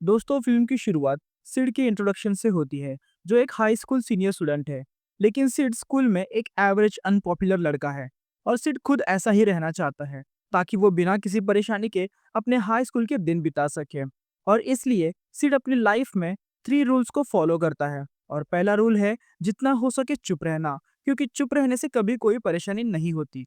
दोस्तों, फिल्म की शुरुआत सिड के इंट्रोडक्शन से होती है, जो एक हाई स्कूल सीनियर स्टूडेंट है। लेकिन सिड स्कूल में एक एवरेज अनपॉपुलर लड़का है और सिड खुद ऐसा ही रहना चाहता है ताकि वो बिना किसी परेशानी के अपने हाई स्कूल के दिन बिता सके। और इसलिए सिड अपनी लाइफ में 3 रूल्स को फॉलो करता है। और पहला रूल है जितना हो सके चुप रहना, क्योंकि चुप रहने से कभी कोई परेशानी नहीं होती।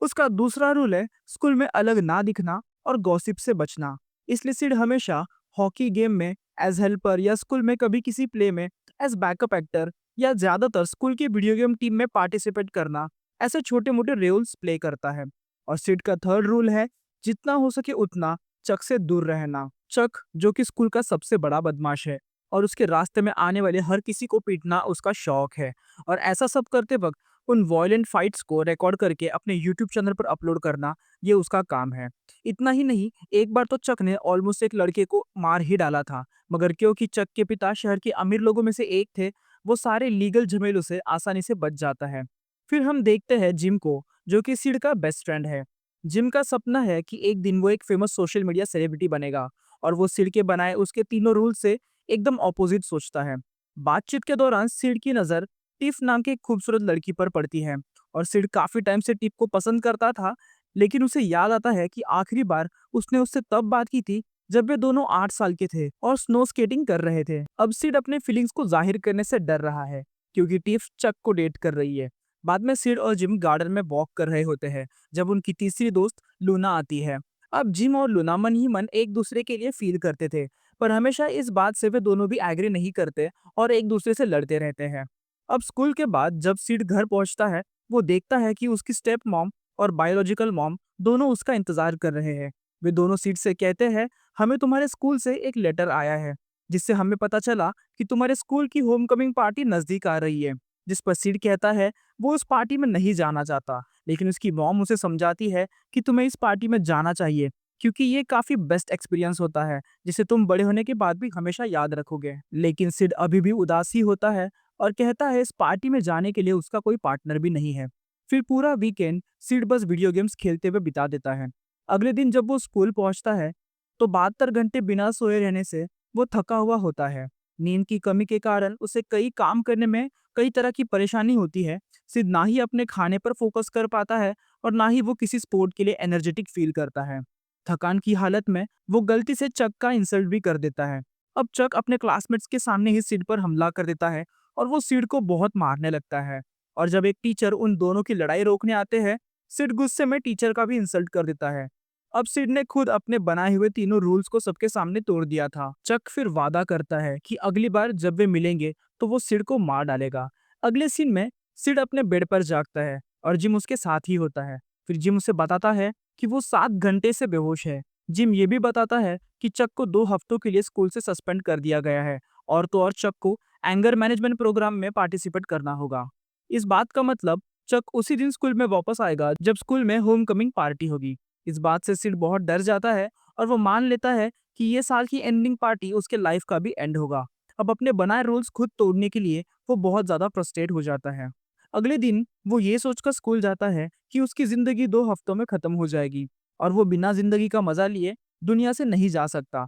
उसका दूसरा रूल है स्कूल में अलग ना दिखना और गॉसिप से बचना। इसलिए सिड हमेशा हॉकी गेम में एज हेल्पर या स्कूल में कभी किसी प्ले में एज बैकअप एक्टर या ज्यादातर स्कूल की वीडियो गेम टीम में पार्टिसिपेट करना, ऐसे छोटे मोटे रोल्स प्ले करता है। और सिड का थर्ड रूल है जितना हो सके उतना चक से दूर रहना। चक जो कि स्कूल का सबसे बड़ा बदमाश है और उसके रास्ते में आने वाले हर किसी को पीटना उसका शौक है। और ऐसा सब करते वक्त उन वॉयलेंट फाइट्स को रिकॉर्ड करके अपने यूट्यूब चैनल पर अपलोड करना, ये उसका काम है। इतना ही नहीं, एक बार तो चक ने ऑलमोस्ट एक लड़के को मार ही डाला था, मगर क्योंकि चक के पिता शहर के अमीर लोगों में से एक थे, वो सारे लीगल झमेलों से आसानी से बच जाता है। फिर हम देखते हैं जिम को, जो कि सिड का बेस्ट फ्रेंड है। जिम का सपना है कि एक दिन वो एक फेमस सोशल मीडिया सेलिब्रिटी बनेगा और वो सिड के बनाए उसके तीनों रूल से एकदम ऑपोजिट सोचता है। बातचीत के दौरान सिड की नज़र टिफ नाम की एक खूबसूरत लड़की पर पड़ती है और सिड काफी टाइम से टिफ को पसंद करता था। लेकिन उसे याद आता है कि आखिरी बार उसने उससे तब बात की थी जब वे दोनों 8 साल के थे और स्नो स्केटिंग कर रहे थे। अब सिड अपने फीलिंग्स को जाहिर करने से डर रहा है क्योंकि टिफ चक को डेट कर रही है। बाद में सिड और जिम गार्डन में वॉक कर रहे होते हैं जब उनकी तीसरी दोस्त लूना आती है। अब जिम और लूना मन ही मन एक दूसरे के लिए फील करते थे, पर हमेशा इस बात से वे दोनों भी एग्री नहीं करते और एक दूसरे से लड़ते रहते हैं। अब स्कूल के बाद जब सिड घर पहुंचता है, वो देखता है कि उसकी स्टेप मॉम और बायोलॉजिकल मॉम दोनों उसका इंतजार कर रहे हैं। वे दोनों सिड से कहते हैं, हमें तुम्हारे स्कूल से एक लेटर आया है जिससे हमें पता चला कि तुम्हारे स्कूल की होमकमिंग पार्टी नजदीक आ रही है। जिस पर सिड कहता है वो उस पार्टी में नहीं जाना चाहता, लेकिन उसकी मॉम उसे समझाती है कि तुम्हें इस पार्टी में जाना चाहिए क्योंकि ये काफी बेस्ट एक्सपीरियंस होता है जिसे तुम बड़े होने के बाद भी हमेशा याद रखोगे। लेकिन सिड अभी भी उदास ही होता है और कहता है इस पार्टी में जाने के लिए उसका कोई पार्टनर भी नहीं है। फिर पूरा वीकेंड सिड बस वीडियो गेम्स खेलते हुए बिता देता है। अगले दिन जब वो स्कूल पहुंचता है तो 72 घंटे बिना सोए रहने से वो थका हुआ होता है। नींद की कमी के कारण उसे कई काम करने में कई तरह की परेशानी होती है। सिड ना ही अपने खाने पर फोकस कर पाता है और ना ही वो किसी स्पोर्ट के लिए एनर्जेटिक फील करता है। थकान की हालत में वो गलती से चक का इंसल्ट भी कर देता है। अब चक अपने क्लासमेट्स के सामने ही सिड पर हमला कर देता है और वो सिड को बहुत मारने लगता है। और जब एक टीचर उन दोनों की लड़ाई रोकने आते हैं, सिड गुस्से में टीचर का भी इंसल्ट कर देता है। अब सिड ने खुद अपने बनाए हुए तीनों रूल्स को सबके सामने तोड़ दिया था। चक फिर वादा करता है कि अगली बार जब वे मिलेंगे तो वो सिड को मार डालेगा। अगले सीन में सिड अपने बेड पर जागता है और जिम उसके साथ ही होता है। फिर जिम उसे बताता है कि वो 7 घंटे से बेहोश है। जिम ये भी बताता है कि चक को 2 हफ्तों के लिए स्कूल से सस्पेंड कर दिया गया है और तो और चक को एंगर मैनेजमेंट प्रोग्राम में पार्टिसिपेट करना होगा। इस बात का मतलब चक उसी दिन स्कूल में वापस आएगा जब स्कूल में होम कमिंग पार्टी होगी। इस बात से सिड बहुत डर जाता है और वो मान लेता है कि ये साल की एंडिंग पार्टी उसके लाइफ का भी एंड होगा। अब अपने बनाए रूल्स खुद तोड़ने के लिए वो बहुत ज्यादा फ्रस्ट्रेट हो जाता है। अगले दिन वो ये सोचकर स्कूल जाता है कि उसकी जिंदगी 2 हफ्तों में खत्म हो जाएगी और वो बिना जिंदगी का मजा लिए दुनिया से नहीं जा सकता।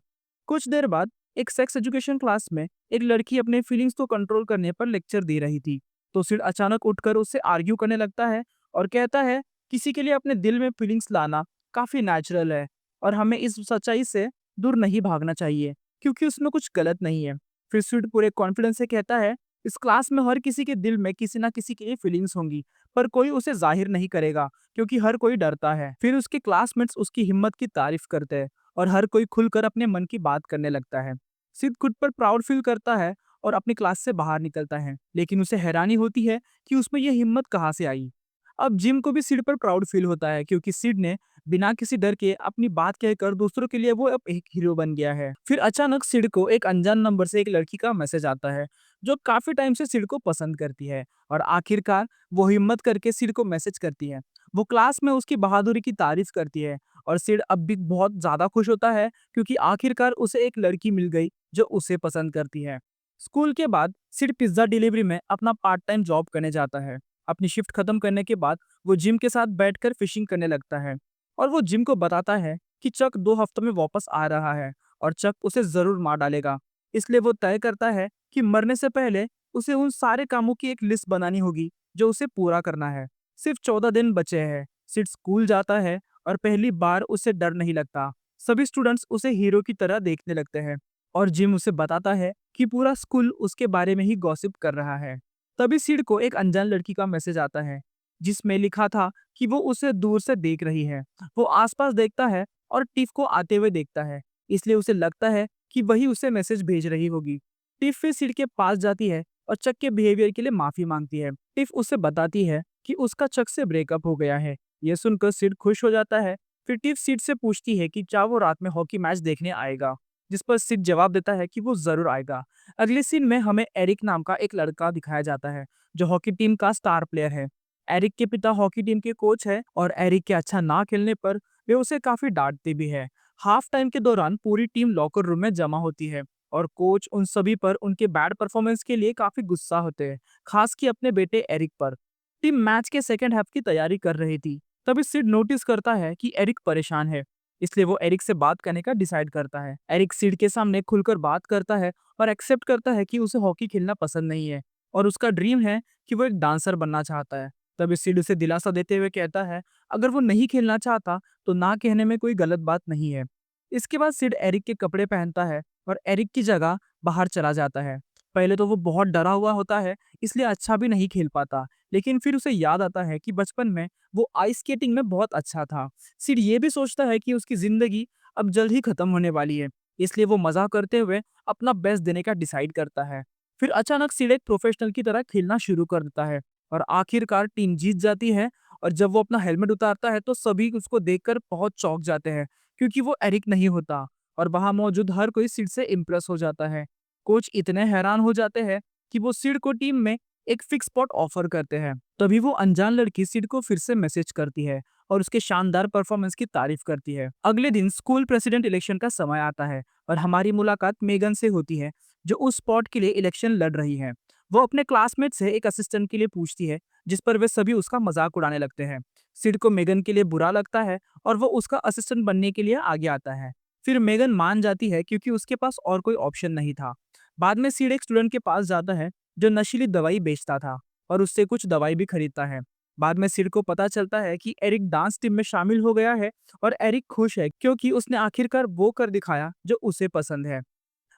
कुछ देर बाद एक सेक्स एजुकेशन क्लास में एक लड़की अपने फीलिंग्स को कंट्रोल करने पर लेक्चर दे रही थी, तो सिड अचानक उठकर उससे आर्ग्यू करने लगता है और कहता है किसी के लिए अपने दिल में फीलिंग्स लाना काफी नेचुरल है और हमें इस सच्चाई से दूर नहीं भागना चाहिए क्योंकि उसमें कुछ गलत नहीं है। फिर सिड पूरे कॉन्फिडेंस से कहता है इस क्लास में हर किसी के दिल में किसी ना किसी के लिए फीलिंग्स होंगी, पर कोई उसे जाहिर नहीं करेगा क्योंकि हर कोई डरता है। फिर उसके क्लासमेट्स उसकी हिम्मत की तारीफ करते हैं और हर कोई खुलकर अपने मन की बात करने लगता है। सिड खुद पर प्राउड फील करता है और अपनी क्लास से बाहर निकलता है, लेकिन उसे हैरानी होती है कि उसमें यह हिम्मत कहाँ से आई। अब जिम को भी सिड पर प्राउड फील होता है क्योंकि सिड ने बिना किसी डर के अपनी बात कहकर दूसरों के लिए वो अब एक हीरो बन गया है। फिर अचानक सिड को एक अनजान नंबर से एक लड़की का मैसेज आता है जो काफी टाइम से सिड को पसंद करती है और आखिरकार वो हिम्मत करके सिड को मैसेज करती है। वो क्लास में उसकी बहादुरी की तारीफ करती है और सिड अब भी बहुत ज्यादा खुश होता है क्योंकि आखिरकार उसे एक लड़की मिल गई जो उसे पसंद करती है। स्कूल के बाद सिड पिज्जा डिलीवरी में अपना पार्ट टाइम जॉब करने जाता है। अपनी शिफ्ट खत्म करने के बाद वो जिम के साथ बैठकर फिशिंग करने लगता है और वो जिम को बताता है कि चक 2 हफ्तों में वापस आ रहा है और चक उसे जरूर मार डालेगा। इसलिए वो तय करता है कि मरने से पहले उसे उन सारे कामों की एक लिस्ट बनानी होगी जो उसे पूरा करना है। सिर्फ 14 दिन बचे हैं। सिड स्कूल जाता है और पहली बार उसे डर नहीं लगता। सभी स्टूडेंट्स उसे हीरो की तरह देखने लगते हैं और जिम उसे बताता है कि पूरा स्कूल उसके बारे में ही गॉसिप कर रहा है। तभी सिड को एक अनजान लड़की का मैसेज आता है जिसमें लिखा था कि वो उसे दूर से देख रही है। वो आसपास देखता है और टिफ को आते हुए देखता है, इसलिए उसे लगता है कि वही उसे मैसेज भेज रही होगी। टिफ फिर सिड के पास जाती है और चक के बिहेवियर के लिए माफी मांगती है। टिफ उसे बताती है कि उसका चक से ब्रेकअप हो गया है। यह सुनकर सिड खुश हो जाता है। फिर टिफ सिड से पूछती है कि क्या वो रात में हॉकी मैच देखने आएगा, जिस पर सिड जवाब देता है कि वो जरूर आएगा। अगले सीन में हमें एरिक नाम का एक लड़का दिखाया जाता है जो हॉकी टीम का स्टार प्लेयर है। एरिक के पिता हॉकी टीम के कोच है और एरिक के अच्छा ना खेलने पर वे उसे काफी डांटते भी है। हाफ टाइम के दौरान पूरी टीम लॉकर रूम में जमा होती है और कोच उन सभी पर उनके बैड परफॉर्मेंस के लिए काफी गुस्सा होते हैं, खास की अपने बेटे एरिक पर। टीम मैच के सेकेंड हाफ की तैयारी कर रही थी। तभी सिड नोटिस करता है कि एरिक परेशान है, इसलिए वो एरिक से बात करने का डिसाइड करता है। एरिक सिड के सामने खुलकर बात करता है और एक्सेप्ट करता है कि उसे हॉकी खेलना पसंद नहीं है और उसका ड्रीम है कि वो एक डांसर बनना चाहता है। तभी सिड उसे दिलासा देते हुए कहता है अगर वो नहीं खेलना चाहता तो ना कहने में कोई गलत बात नहीं है। इसके बाद सिड एरिक के कपड़े पहनता है और एरिक की जगह बाहर चला जाता है। पहले तो वो बहुत डरा हुआ होता है, इसलिए अच्छा भी नहीं खेल पाता, लेकिन फिर उसे याद आता है कि बचपन में वो आइस स्केटिंग में बहुत अच्छा था। सिड ये भी सोचता है कि उसकी जिंदगी अब जल्द ही खत्म होने वाली है, इसलिए वो मजाक करते हुए अपना बेस्ट देने का डिसाइड करता है। फिर अचानक सिड एक प्रोफेशनल की तरह खेलना शुरू कर देता है और आखिरकार टीम जीत जाती है। और जब वो अपना हेलमेट उतारता है तो सभी उसको देखकर बहुत चौंक जाते हैं, क्योंकि वो एरिक नहीं होता और वहां मौजूद हर कोई सिड से इम्प्रेस हो जाता है। कोच इतने हैरान हो जाते हैं कि वो सिड को टीम में एक फिक्स स्पॉट ऑफर करते हैं। तभी वो अनजान लड़की सिड को फिर से मैसेज करती है और उसके शानदार परफॉर्मेंस की तारीफ करती है। अगले दिन स्कूल प्रेसिडेंट इलेक्शन का समय आता है और हमारी मुलाकात मेगन से होती है जो उस स्पॉट के लिए इलेक्शन लड़ रही है। वो अपने क्लासमेट से एक असिस्टेंट के लिए पूछती है, जिस पर वे सभी उसका मजाक उड़ाने लगते हैं। सिड को मेगन के लिए बुरा लगता है और वो उसका असिस्टेंट बनने के लिए आगे आता है। फिर मेगन मान जाती है क्योंकि उसके पास और कोई ऑप्शन नहीं था। बाद में सिड एक स्टूडेंट के पास जाता है जो नशीली दवाई बेचता था और उससे कुछ दवाई भी खरीदता है। बाद में सिड को पता चलता है कि एरिक डांस टीम में शामिल हो गया है और एरिक खुश है क्योंकि उसने आखिरकार वो कर दिखाया जो उसे पसंद है।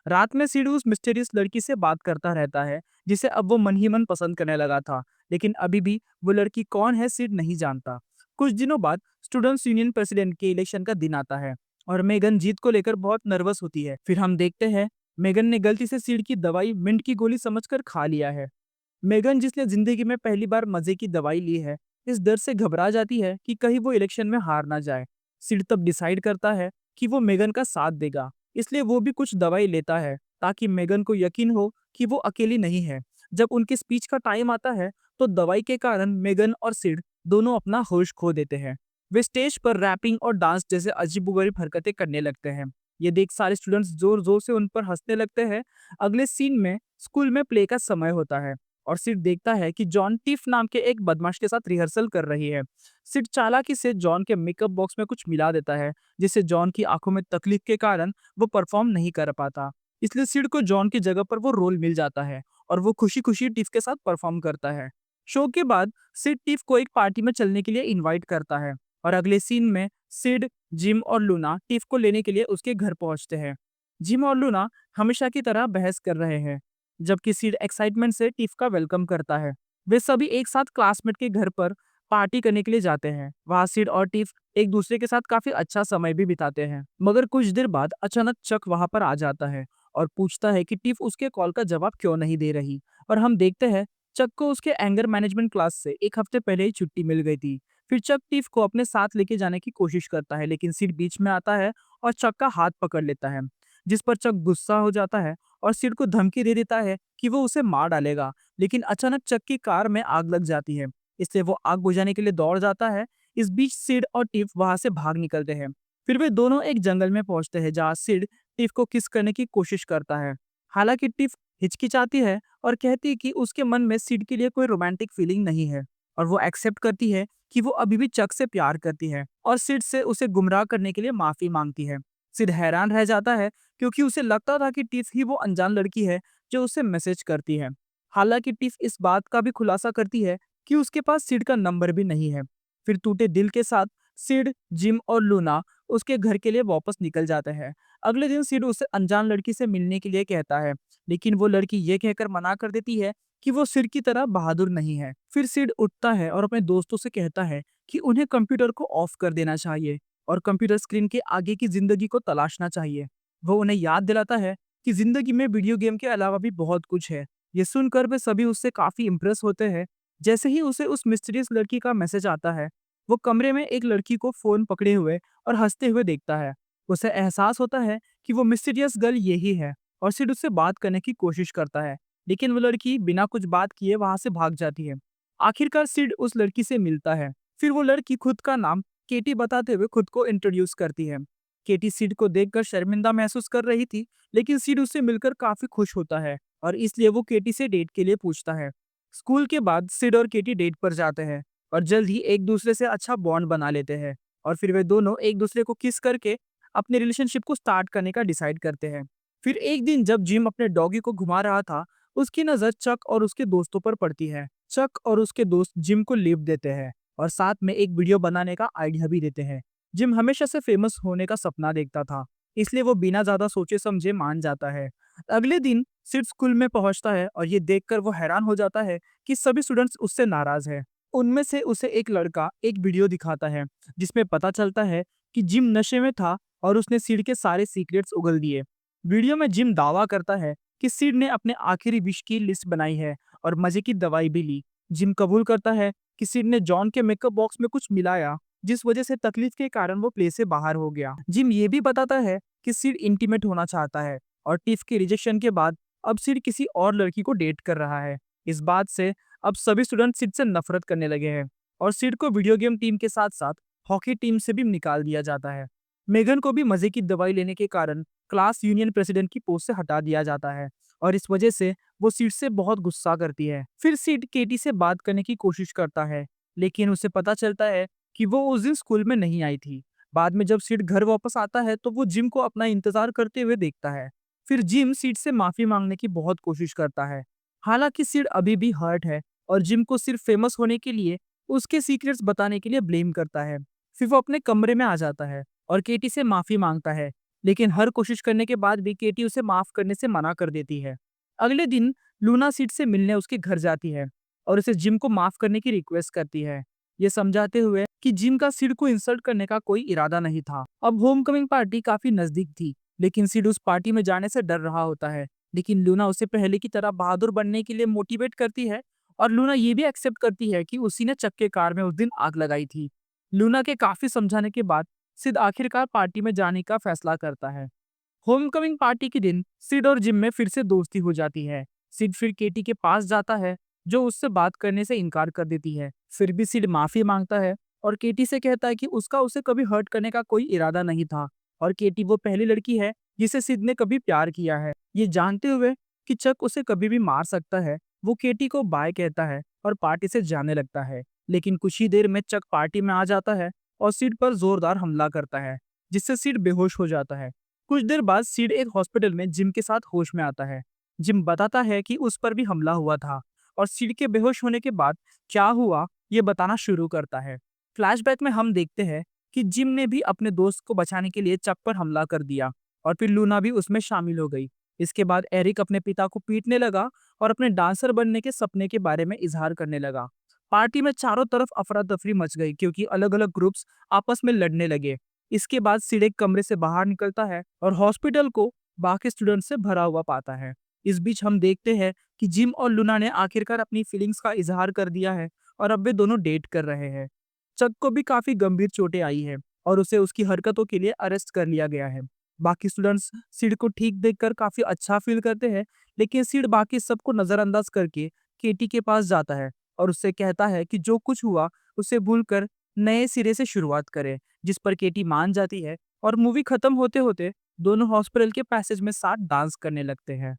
रात में सिड उस मिस्टीरियस लड़की से बात करता रहता है जिसे अब वो मन ही मन पसंद करने लगा था, लेकिन अभी भी वो लड़की कौन है सिड नहीं जानता। कुछ दिनों बाद स्टूडेंट्स यूनियन प्रेसिडेंट के इलेक्शन का दिन आता है और मेगन जीत को लेकर बहुत नर्वस होती है। फिर हम देखते हैं मेगन ने गलती से सिड की दवाई मिंट की गोली समझकर खा लिया है। मेगन, जिसने जिंदगी में पहली बार मजे की दवाई ली है, इस डर से घबरा जाती है कि कहीं वो इलेक्शन में हार ना जाए। सिड तब डिसाइड करता है कि वो मेगन का साथ देगा, इसलिए वो भी कुछ दवाई लेता है ताकि मेगन को यकीन हो कि वो अकेली नहीं है। जब उनके स्पीच का टाइम आता है तो दवाई के कारण मेगन और सिड दोनों अपना होश खो देते हैं। वे स्टेज पर रैपिंग और डांस जैसे अजीबोगरीब हरकतें करने लगते हैं। ये देख सारे स्टूडेंट्स जोर जोर से उन पर हंसने लगते हैं। अगले सीन में स्कूल में प्ले का समय होता है और सिड देखता है कि जॉन टिफ नाम के एक बदमाश के साथ रिहर्सल कर रही है। सिड चालाकी से जॉन के मेकअप बॉक्स में कुछ मिला देता है जिससे जॉन की आंखों में तकलीफ के कारण वो परफॉर्म नहीं कर पाता। इसलिए सिड को जॉन की जगह पर वो रोल मिल जाता है और वो खुशी खुशी टिफ के साथ परफॉर्म करता है। शो के बाद सिड टिफ को एक पार्टी में चलने के लिए इनवाइट करता है और अगले सीन में सिड, जिम और लूना टिफ को लेने के लिए उसके घर पहुंचते हैं। जिम और लूना हमेशा की तरह बहस कर रहे हैं, जबकि सिड एक्साइटमेंट से टिफ का वेलकम करता है। वे सभी एक साथ क्लासमेट के घर पर पार्टी करने के लिए जाते हैं। वहां सिड और टिफ एक दूसरे के साथ काफी अच्छा समय भी बिताते हैं। मगर कुछ देर बाद अचानक चक वहां पर आ जाता है और पूछता है कि टिफ उसके कॉल का जवाब क्यों नहीं दे रही। और हम देखते हैं चक को उसके एंगर मैनेजमेंट क्लास से एक हफ्ते पहले ही छुट्टी मिल गई थी। फिर चक टिफ को अपने साथ लेके जाने की कोशिश करता है, लेकिन सिड बीच में आता है और चक का हाथ पकड़ लेता है, जिस पर चक गुस्सा हो जाता है और सिड को धमकी दे देता है कि वो उसे मार डालेगा। लेकिन अचानक चक की कार में आग लग जाती है, इसलिए वो आग बुझाने के लिए दौड़ जाता है। इस बीच सिड और टिफ वहां से भाग निकलते हैं। फिर वे दोनों एक जंगल में पहुंचते हैं जहां सिड टिफ को किस करने की कोशिश करता है। हालांकि टिफ हिचकिचाती है और कहती है कि उसके मन में सिड के लिए कोई रोमांटिक फीलिंग नहीं है और वो एक्सेप्ट करती है कि वो अभी भी चक से प्यार करती है और सिड से उसे गुमराह करने के लिए माफी मांगती है। सिड हैरान रह जाता है क्योंकि उसे लगता था कि टिफ ही वो अनजान लड़की है जो उसे मैसेज करती है। हालांकि टिफ इस बात का भी खुलासा करती है कि उसके पास सिड का नंबर भी नहीं है। फिर टूटे दिल के साथ सिड, जिम और लूना उसके घर के लिए वापस निकल जाते हैं। अगले दिन सिड उसे अनजान लड़की से मिलने के लिए कहता है, लेकिन वो लड़की ये कहकर मना कर देती है कि वो सिड की तरह बहादुर नहीं है। फिर सिड उठता है और अपने दोस्तों से कहता है कि उन्हें कंप्यूटर को ऑफ कर देना चाहिए और कंप्यूटर स्क्रीन के आगे की जिंदगी को तलाशना चाहिए। वो उन्हें याद दिलाता है कि जिंदगी में वीडियो गेम के अलावा भी बहुत कुछ है। ये सुनकर वे सभी उससे काफी इम्प्रेस होते हैं। जैसे ही उसे उस मिस्टीरियस लड़की का मैसेज आता है, वो कमरे में एक लड़की को फोन पकड़े हुए और हंसते हुए देखता है। उसे एहसास होता है कि वो मिस्टीरियस गर्ल यही है और सिड उससे बात करने की कोशिश करता है, लेकिन वो लड़की बिना कुछ बात किए वहां से भाग जाती है। आखिरकार सिड उस लड़की से मिलता है। फिर वो लड़की खुद का नाम केटी बताते हुए खुद को इंट्रोड्यूस करती है। केटी सिड को देखकर शर्मिंदा महसूस कर रही थी, लेकिन सिड उससे मिलकर काफी खुश होता है और इसलिए वो केटी से डेट के लिए पूछता है। स्कूल के बाद सिड और केटी डेट पर जाते हैं और जल्द ही एक दूसरे से अच्छा बॉन्ड बना लेते हैं और फिर वे दोनों एक दूसरे को किस करके अपने रिलेशनशिप को स्टार्ट करने का डिसाइड करते हैं। फिर एक दिन जब जिम अपने डॉगी को घुमा रहा था, उसकी नजर चक और उसके दोस्तों पर पड़ती है। चक और उसके दोस्त जिम को लिफ्ट देते हैं और साथ में एक वीडियो बनाने का आइडिया भी देते हैं। जिम हमेशा से फेमस होने का सपना देखता था, इसलिए वो बिना ज्यादा सोचे समझे मान जाता है। अगले दिन सिड स्कूल में पहुंचता है और ये देखकर वो हैरान हो जाता है कि सभी स्टूडेंट्स उससे नाराज हैं। उनमें से उसे एक लड़का एक वीडियो दिखाता है जिसमें पता चलता है कि जिम नशे में था और उसने सिड के सारे सीक्रेट्स उगल दिए। वीडियो में जिम दावा करता है कि सिड ने अपने आखिरी विश की लिस्ट बनाई है और मजे की दवाई भी ली। जिम कबूल करता है कि सिड ने जॉन के मेकअप बॉक्स में कुछ मिलाया, जिस वजह से तकलीफ के कारण वो प्ले से बाहर हो गया। जिम ये भी बताता है कि सिड इंटीमेट होना चाहता है और टिफ के रिजेक्शन के बाद अब सिड किसी और लड़की को डेट कर रहा है। इस बात से अब सभी स्टूडेंट सिड से नफरत करने लगे हैं और सिड को वीडियो गेम टीम के साथ साथ हॉकी टीम से भी निकाल दिया जाता है। मेगन को भी मजे की दवाई लेने के कारण क्लास यूनियन प्रेसिडेंट की पोस्ट से हटा दिया जाता है और इस वजह से वो सिड से बहुत गुस्सा करती है। फिर सिड केटी से बात करने की कोशिश करता है, लेकिन उसे पता चलता है कि वो उस दिन स्कूल में नहीं आई थी। बाद में जब सिड घर वापस आता है तो वो जिम को अपना इंतजार करते हुए देखता है। फिर जिम सिड से माफी मांगने की बहुत कोशिश करता है। हालांकि सिड अभी भी हर्ट है और जिम को सिर्फ फेमस होने के लिए उसके सीक्रेट्स बताने के लिए ब्लेम करता है। फिर वो अपने कमरे में आ जाता है और केटी से माफी मांगता है, लेकिन हर कोशिश करने के बाद भी केटी उसे माफ करने से मना कर देती है। अगले दिन लूना सिड से मिलने उसके घर जाती है और उसे जिम को माफ करने की रिक्वेस्ट करती है, ये समझाते हुए कि जिम का सिड को इंसल्ट करने का कोई इरादा नहीं था। अब होमकमिंग पार्टी काफी नजदीक थी, लेकिन सिड उस पार्टी में जाने से डर रहा होता है। लेकिन लूना उसे पहले की तरह बहादुर बनने के लिए मोटिवेट करती है और लूना ये भी एक्सेप्ट करती है कि उसी ने चक के कार में उस दिन आग लगाई थी। लूना के काफी समझाने के बाद सिड आखिरकार पार्टी में जाने का फैसला करता है। होमकमिंग पार्टी के दिन सिड और जिम में फिर से दोस्ती हो जाती है। सिड फिर केटी के पास जाता है, जो उससे बात करने से इनकार कर देती है। फिर भी सिड माफी मांगता है और केटी से कहता है कि उसका उसे कभी हर्ट करने का कोई इरादा नहीं था और केटी वो पहली लड़की है जिसे सिड ने कभी प्यार किया है। ये जानते हुए कि चक उसे कभी भी मार सकता है, वो केटी को बाय कहता है और पार्टी से जाने लगता है। लेकिन कुछ ही देर में चक पार्टी में आ जाता है और सिड पर जोरदार हमला करता है, जिससे सिड बेहोश हो जाता है। कुछ देर बाद सिड एक हॉस्पिटल में जिम के साथ होश में आता है। जिम बताता है कि उस पर भी हमला हुआ था और सिड के बेहोश होने के बाद क्या हुआ ये बताना शुरू करता है। फ्लैशबैक में हम देखते हैं कि जिम ने भी अपने दोस्त को बचाने के लिए चक पर हमला कर दिया और फिर लूना भी उसमें शामिल हो गई। इसके बाद एरिक अपने पिता को पीटने लगा और अपने डांसर बनने के सपने के बारे में इजहार करने लगा। पार्टी में चारों तरफ अफरा तफरी मच गई क्योंकि अलग अलग ग्रुप्स आपस में लड़ने लगे। इसके बाद सिड एक कमरे से बाहर निकलता है और हॉस्पिटल को बाकी स्टूडेंट से भरा हुआ पाता है। इस बीच हम देखते हैं कि जिम और लूना ने आखिरकार अपनी फीलिंग्स का इजहार कर दिया है और अब वे दोनों डेट कर रहे हैं। चक को भी काफी गंभीर चोटें आई है और उसे उसकी हरकतों के लिए अरेस्ट कर लिया गया है। बाकी स्टूडेंट्स सिड को ठीक देखकर काफी अच्छा फील करते हैं, लेकिन सिड बाकी सबको नजरअंदाज करके केटी के पास जाता है और उससे कहता है कि जो कुछ हुआ उसे भूलकर नए सिरे से शुरुआत करे, जिस पर केटी मान जाती है और मूवी खत्म होते होते दोनों हॉस्पिटल के पैसेज में साथ डांस करने लगते हैं।